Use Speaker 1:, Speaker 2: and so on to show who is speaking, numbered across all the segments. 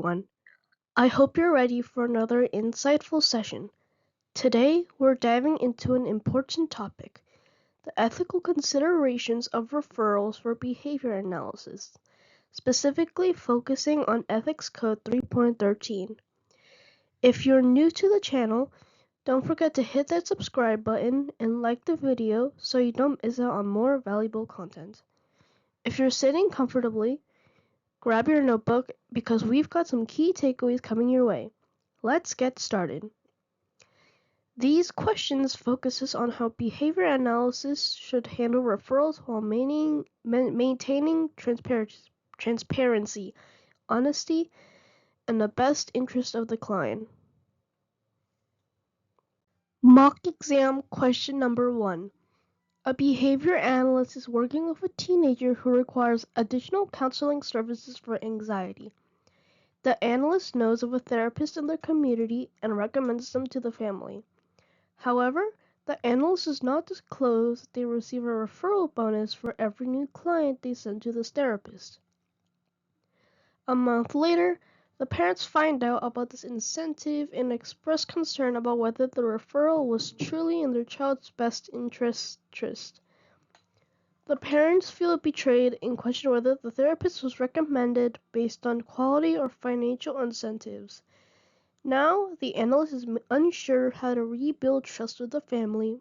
Speaker 1: everyone. I hope you're ready for another insightful session. Today, we're diving into an important topic, the ethical considerations of referrals for behavior analysis, specifically focusing on Ethics Code 3.13. If you're new to the channel, don't forget to hit that subscribe button and like the video so you don't miss out on more valuable content. If you're sitting comfortably, grab your notebook because we've got some key takeaways coming your way. Let's get started. These questions focuses on how behavior analysis should handle referrals while maintaining transparency, honesty, and the best interest of the client. Mock exam question number 1. A behavior analyst is working with a teenager who requires additional counseling services for anxiety. The analyst knows of a therapist in their community and recommends them to the family. However, the analyst does not disclose that they receive a referral bonus for every new client they send to this therapist. A month later, the parents find out about this incentive and express concern about whether the referral was truly in their child's best interest. The parents feel betrayed and question whether the therapist was recommended based on quality or financial incentives. Now, the analyst is unsure how to rebuild trust with the family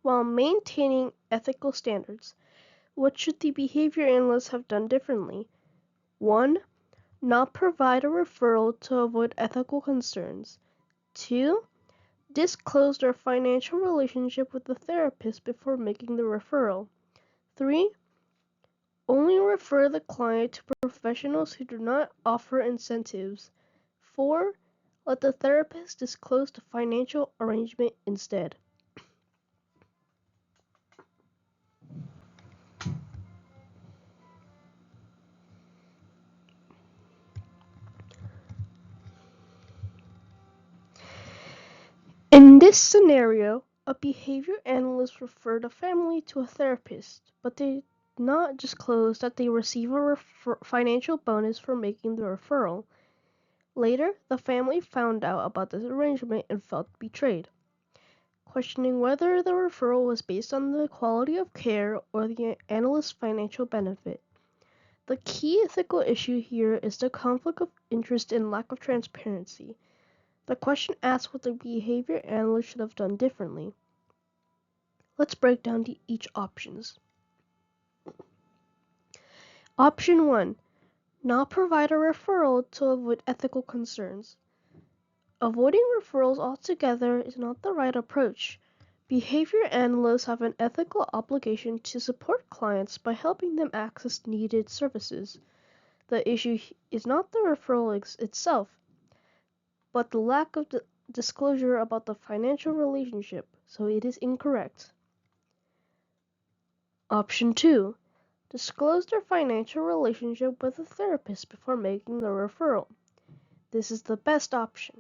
Speaker 1: while maintaining ethical standards. What should the behavior analyst have done differently? 1. Not provide a referral to avoid ethical concerns. 2. Disclose their financial relationship with the therapist before making the referral. 3. Only refer the client to professionals who do not offer incentives. 4. Let the therapist disclose the financial arrangement instead. In this scenario, a behavior analyst referred a family to a therapist, but they did not disclose that they receive a financial bonus for making the referral. Later, the family found out about this arrangement and felt betrayed, questioning whether the referral was based on the quality of care or the analyst's financial benefit. The key ethical issue here is the conflict of interest and lack of transparency. The question asks what the behavior analyst should have done differently. Let's break down each options. Option 1. Not provide a referral to avoid ethical concerns. Avoiding referrals altogether is not the right approach. Behavior analysts have an ethical obligation to support clients by helping them access needed services. The issue is not the referral itself, but the lack of disclosure about the financial relationship, so it is incorrect. Option 2. Disclose their financial relationship with the therapist before making the referral. This is the best option.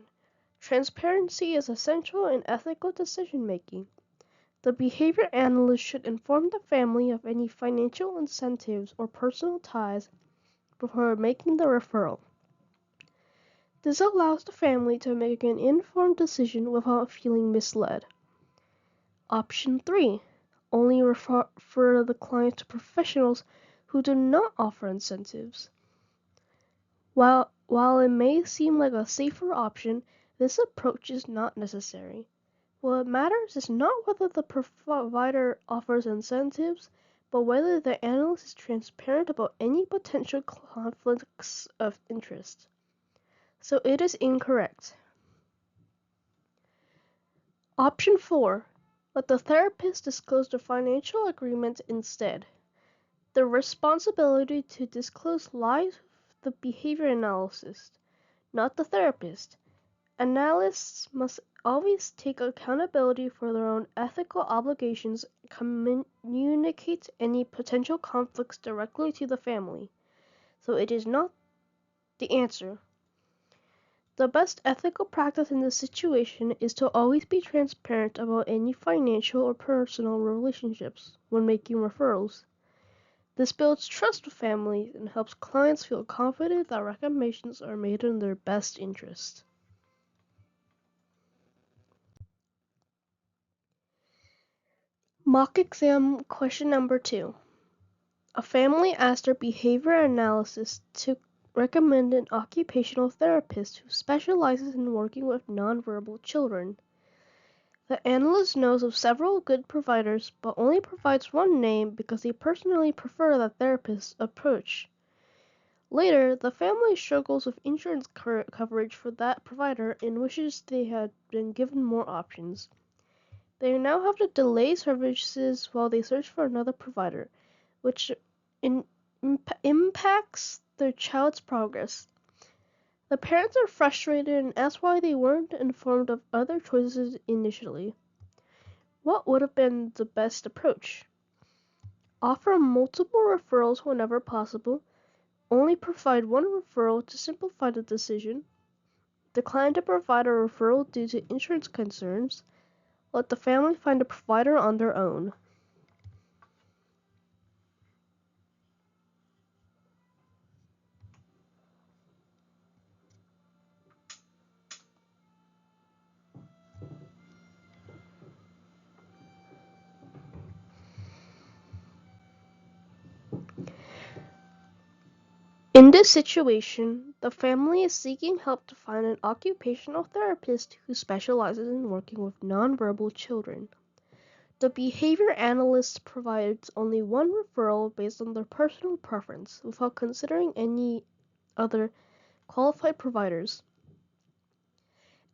Speaker 1: Transparency is essential in ethical decision-making. The behavior analyst should inform the family of any financial incentives or personal ties before making the referral. This allows the family to make an informed decision without feeling misled. Option 3. Only refer the client to professionals who do not offer incentives. While it may seem like a safer option, this approach is not necessary. What matters is not whether the provider offers incentives, but whether the analyst is transparent about any potential conflicts of interest. So it is incorrect. Option 4. Let the therapist disclose the financial agreement instead. The responsibility to disclose lies with the behavior analyst, not the therapist. Analysts must always take accountability for their own ethical obligations and communicate any potential conflicts directly to the family. So it is not the answer. The best ethical practice in this situation is to always be transparent about any financial or personal relationships when making referrals. This builds trust with families and helps clients feel confident that recommendations are made in their best interest. Mock exam question number 2. A family asked their behavior analysis to recommend an occupational therapist who specializes in working with nonverbal children. The analyst knows of several good providers, but only provides one name because they personally prefer that therapist's approach. Later, the family struggles with insurance coverage for that provider and wishes they had been given more options. They now have to delay services while they search for another provider, which impacts their child's progress. The parents are frustrated and ask why they weren't informed of other choices initially. What would have been the best approach? Offer multiple referrals whenever possible. Only provide one referral to simplify the decision. Decline to provide a referral due to insurance concerns. Let the family find a provider on their own. In this situation, the family is seeking help to find an occupational therapist who specializes in working with nonverbal children. The behavior analyst provides only one referral based on their personal preference without considering any other qualified providers.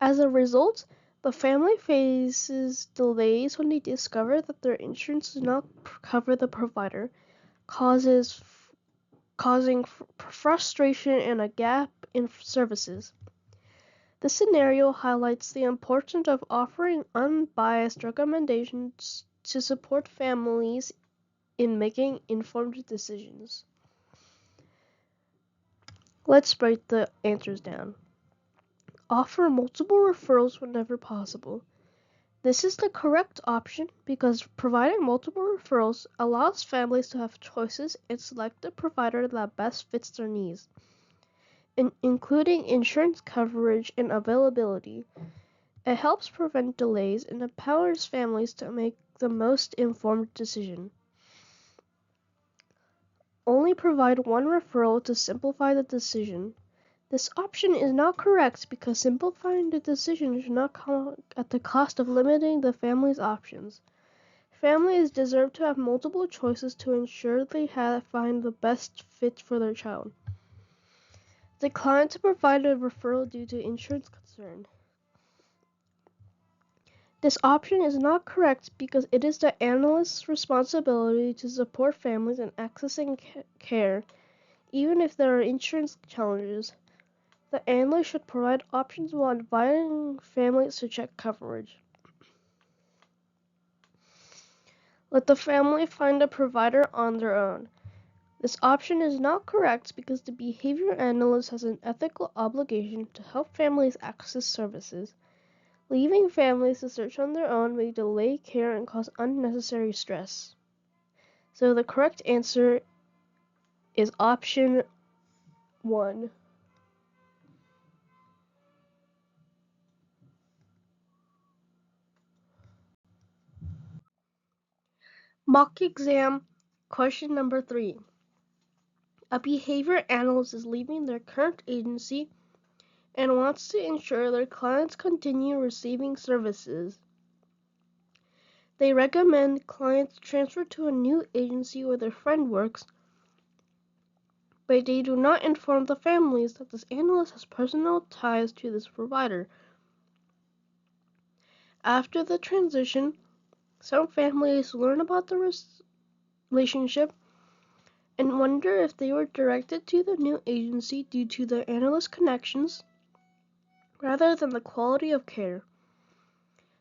Speaker 1: As a result, the family faces delays when they discover that their insurance does not cover the provider, causing frustration and a gap in services. This scenario highlights the importance of offering unbiased recommendations to support families in making informed decisions. Let's break the answers down. Offer multiple referrals whenever possible. This is the correct option because providing multiple referrals allows families to have choices and select the provider that best fits their needs, including insurance coverage and availability. It helps prevent delays and empowers families to make the most informed decision. Only provide one referral to simplify the decision. This option is not correct because simplifying the decision should not come at the cost of limiting the family's options. Families deserve to have multiple choices to ensure they find the best fit for their child. Decline to provide a referral due to insurance concern. This option is not correct because it is the analyst's responsibility to support families in accessing care, even if there are insurance challenges. The analyst should provide options while inviting families to check coverage. Let the family find a provider on their own. This option is not correct because the behavior analyst has an ethical obligation to help families access services. Leaving families to search on their own may delay care and cause unnecessary stress. So the correct answer is option 1. Mock exam question number 3. A behavior analyst is leaving their current agency and wants to ensure their clients continue receiving services. They recommend clients transfer to a new agency where their friend works, but they do not inform the families that this analyst has personal ties to this provider. After the transition, some families learn about the relationship and wonder if they were directed to the new agency due to the analyst connections rather than the quality of care.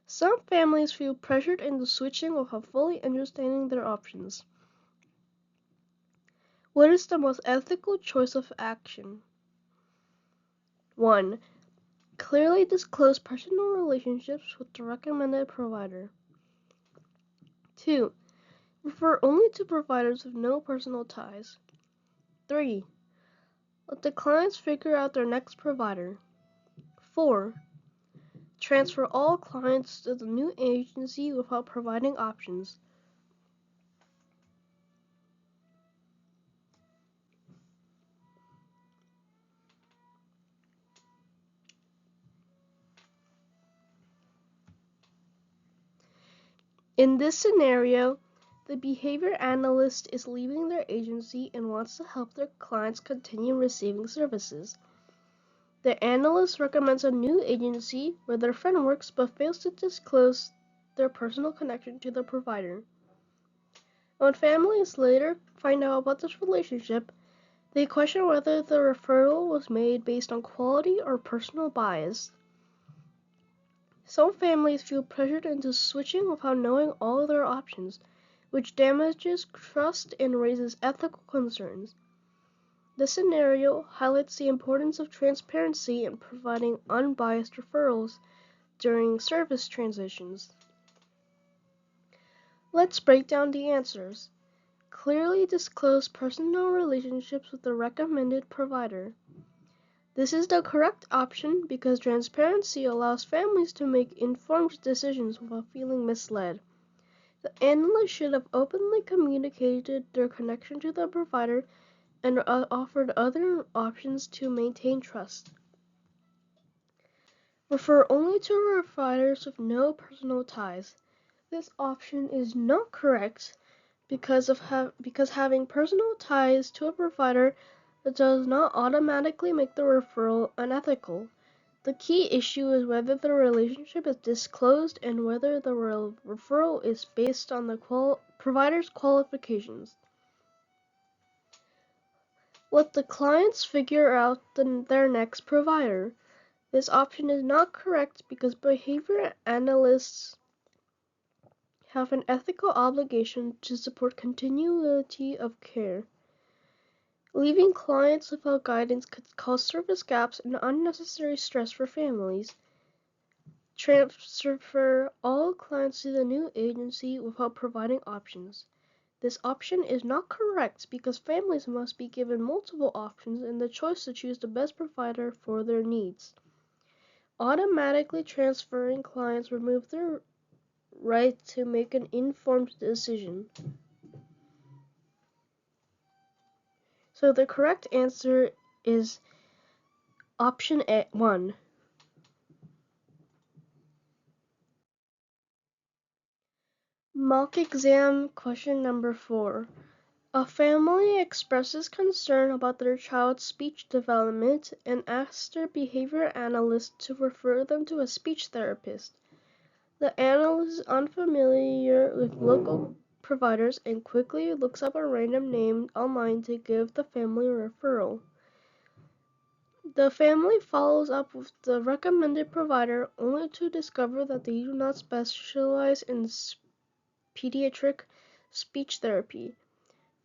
Speaker 1: Some families feel pressured into switching without fully understanding their options. What is the most ethical choice of action? 1. Clearly disclose personal relationships with the recommended provider. 2. Refer only to providers with no personal ties. 3. Let the clients figure out their next provider. 4. Transfer all clients to the new agency without providing options. In this scenario, the behavior analyst is leaving their agency and wants to help their clients continue receiving services. The analyst recommends a new agency where their friend works but fails to disclose their personal connection to the provider. When families later find out about this relationship, they question whether the referral was made based on quality or personal bias. Some families feel pressured into switching without knowing all of their options, which damages trust and raises ethical concerns. This scenario highlights the importance of transparency and providing unbiased referrals during service transitions. Let's break down the answers. Clearly disclose personal relationships with the recommended provider. This is the correct option because transparency allows families to make informed decisions without feeling misled. The analyst should have openly communicated their connection to the provider and offered other options to maintain trust. Refer only to providers with no personal ties. This option is not correct because having personal ties to a provider does not automatically make the referral unethical. The key issue is whether the relationship is disclosed and whether the referral is based on the provider's qualifications. Let the clients figure out their next provider. This option is not correct because behavior analysts have an ethical obligation to support continuity of care. Leaving clients without guidance could cause service gaps and unnecessary stress for families. Transfer all clients to the new agency without providing options. This option is not correct because families must be given multiple options and the choice to choose the best provider for their needs. Automatically transferring clients removes their right to make an informed decision. So the correct answer is option 1. Mock exam question number 4. A family expresses concern about their child's speech development and asks their behavior analyst to refer them to a speech therapist. The analyst is unfamiliar with local providers and quickly looks up a random name online to give the family a referral. The family follows up with the recommended provider only to discover that they do not specialize in pediatric speech therapy.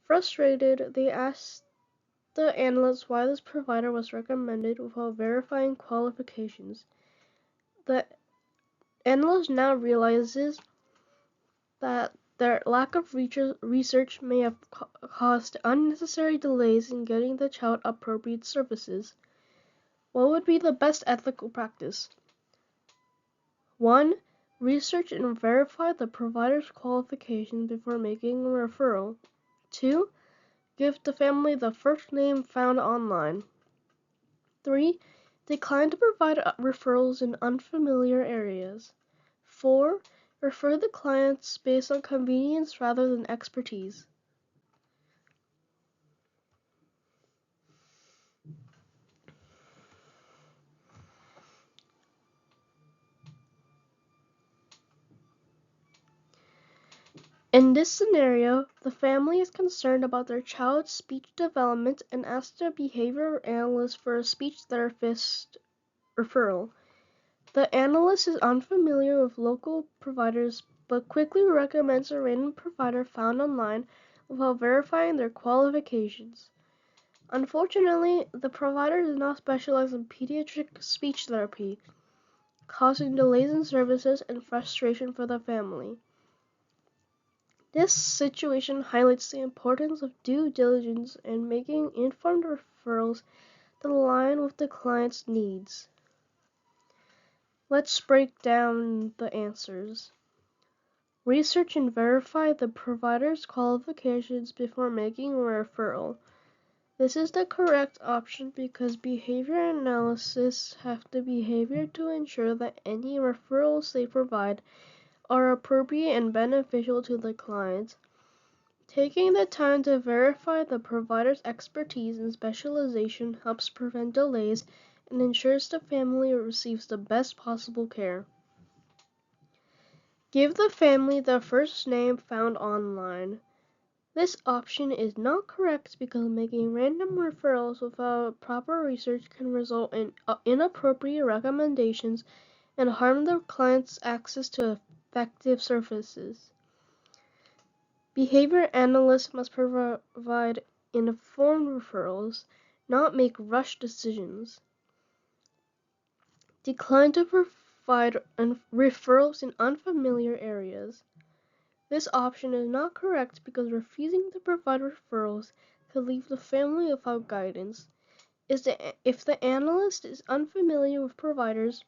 Speaker 1: Frustrated, they ask the analyst why this provider was recommended without verifying qualifications. The analyst now realizes that their lack of research may have caused unnecessary delays in getting the child appropriate services. What would be the best ethical practice? 1. Research and verify the provider's qualifications before making a referral. 2. Give the family the first name found online. 3. Decline to provide referrals in unfamiliar areas. 4. Refer the clients based on convenience rather than expertise. In this scenario, the family is concerned about their child's speech development and asks their behavior analyst for a speech therapist referral. The analyst is unfamiliar with local providers but quickly recommends a random provider found online without verifying their qualifications. Unfortunately, the provider does not specialize in pediatric speech therapy, causing delays in services and frustration for the family. This situation highlights the importance of due diligence and making informed referrals that align with the client's needs. Let's break down the answers. Research and verify the provider's qualifications before making a referral. This is the correct option because behavior analysis have the behavior to ensure that any referrals they provide are appropriate and beneficial to the client. Taking the time to verify the provider's expertise and specialization helps prevent delays and ensures the family receives the best possible care. Give the family the first name found online. This option is not correct because making random referrals without proper research can result in inappropriate recommendations and harm the client's access to effective services. Behavior analysts must provide informed referrals, not make rushed decisions. Decline to provide referrals in unfamiliar areas. This option is not correct because refusing to provide referrals could leave the family without guidance. If the analyst is unfamiliar with providers,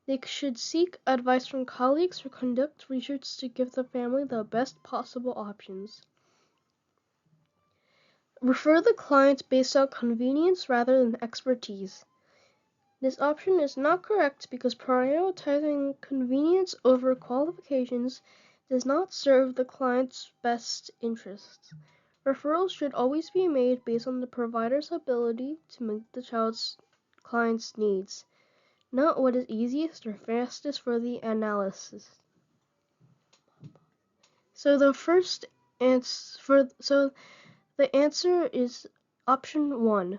Speaker 1: they should seek advice from colleagues or conduct research to give the family the best possible options. Refer the client based on convenience rather than expertise. This option is not correct because prioritizing convenience over qualifications does not serve the client's best interests. Referrals should always be made based on the provider's ability to meet the client's needs, not what is easiest or fastest for the analysis. So the answer is option 1.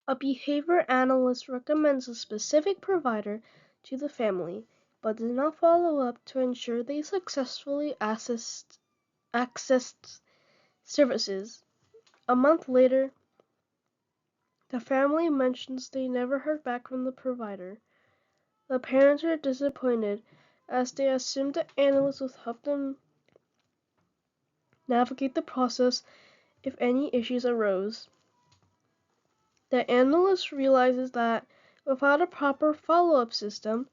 Speaker 1: A behavior analyst recommends a specific provider to the family, but does not follow up to ensure they successfully accessed services. A month later, the family mentions they never heard back from the provider. The parents are disappointed as they assumed the analyst would help them navigate the process if any issues arose. The analyst realizes that without a proper follow-up system,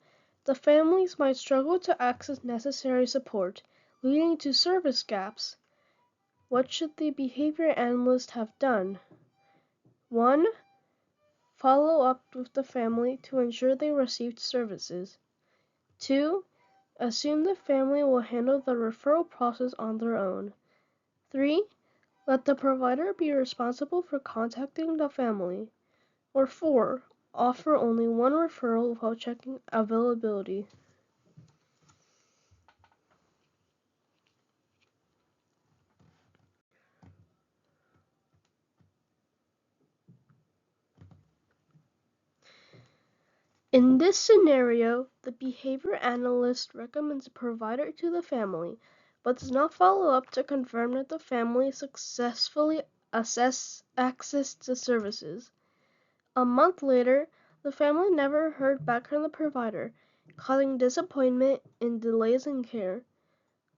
Speaker 1: the families might struggle to access necessary support, leading to service gaps. What should the behavior analyst have done? 1. Follow up with the family to ensure they received services. 2. Assume the family will handle the referral process on their own. 3. Let the provider be responsible for contacting the family. Or 4. Offer only one referral without checking availability. In this scenario, the behavior analyst recommends a provider to the family, but does not follow up to confirm that the family successfully accessed the services. A month later, the family never heard back from the provider, causing disappointment and delays in care.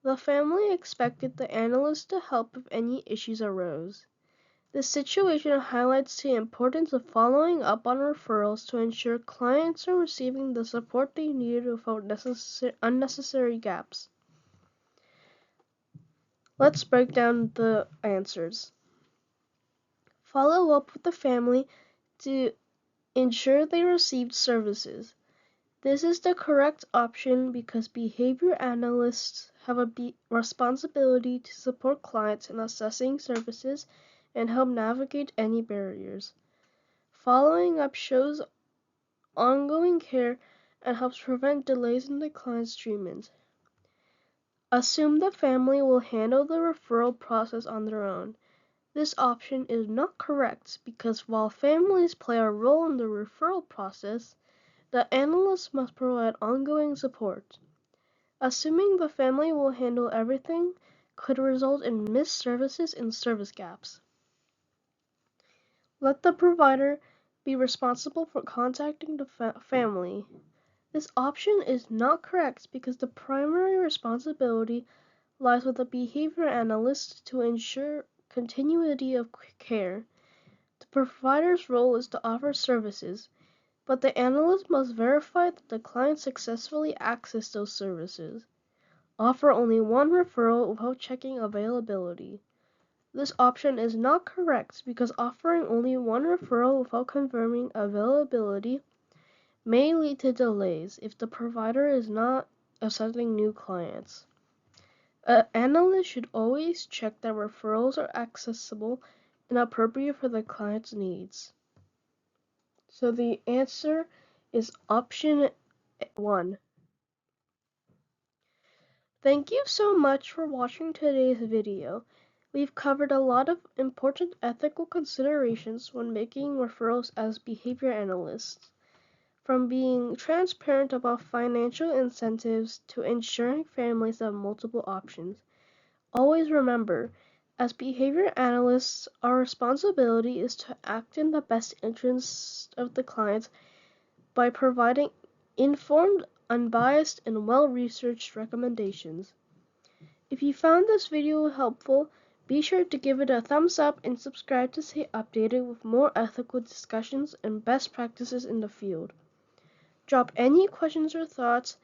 Speaker 1: The family expected the analyst to help if any issues arose. This situation highlights the importance of following up on referrals to ensure clients are receiving the support they need without unnecessary gaps. Let's break down the answers. Follow up with the family to ensure they received services. This is the correct option because behavior analysts have a responsibility to support clients in assessing services and help navigate any barriers. Following up shows ongoing care and helps prevent delays in the client's treatment. Assume the family will handle the referral process on their own. This option is not correct because while families play a role in the referral process, the analyst must provide ongoing support. Assuming the family will handle everything could result in missed services and service gaps. Let the provider be responsible for contacting the family. This option is not correct because the primary responsibility lies with the behavior analyst to ensure continuity of care. The provider's role is to offer services, but the analyst must verify that the client successfully accessed those services. Offer only one referral without checking availability. This option is not correct because offering only one referral without confirming availability may lead to delays if the provider is not accepting new clients. An analyst should always check that referrals are accessible and appropriate for the client's needs. So the answer is option 1. Thank you so much for watching today's video. We've covered a lot of important ethical considerations when making referrals as behavior analysts, from being transparent about financial incentives to ensuring families have multiple options. Always remember, as behavior analysts, our responsibility is to act in the best interest of the client by providing informed, unbiased, and well-researched recommendations. If you found this video helpful, be sure to give it a thumbs up and subscribe to stay updated with more ethical discussions and best practices in the field. Drop any questions or thoughts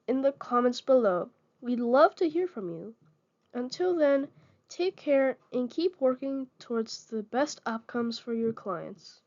Speaker 1: in the comments below. We'd love to hear from you. Until then, take care and keep working towards the best outcomes for your clients.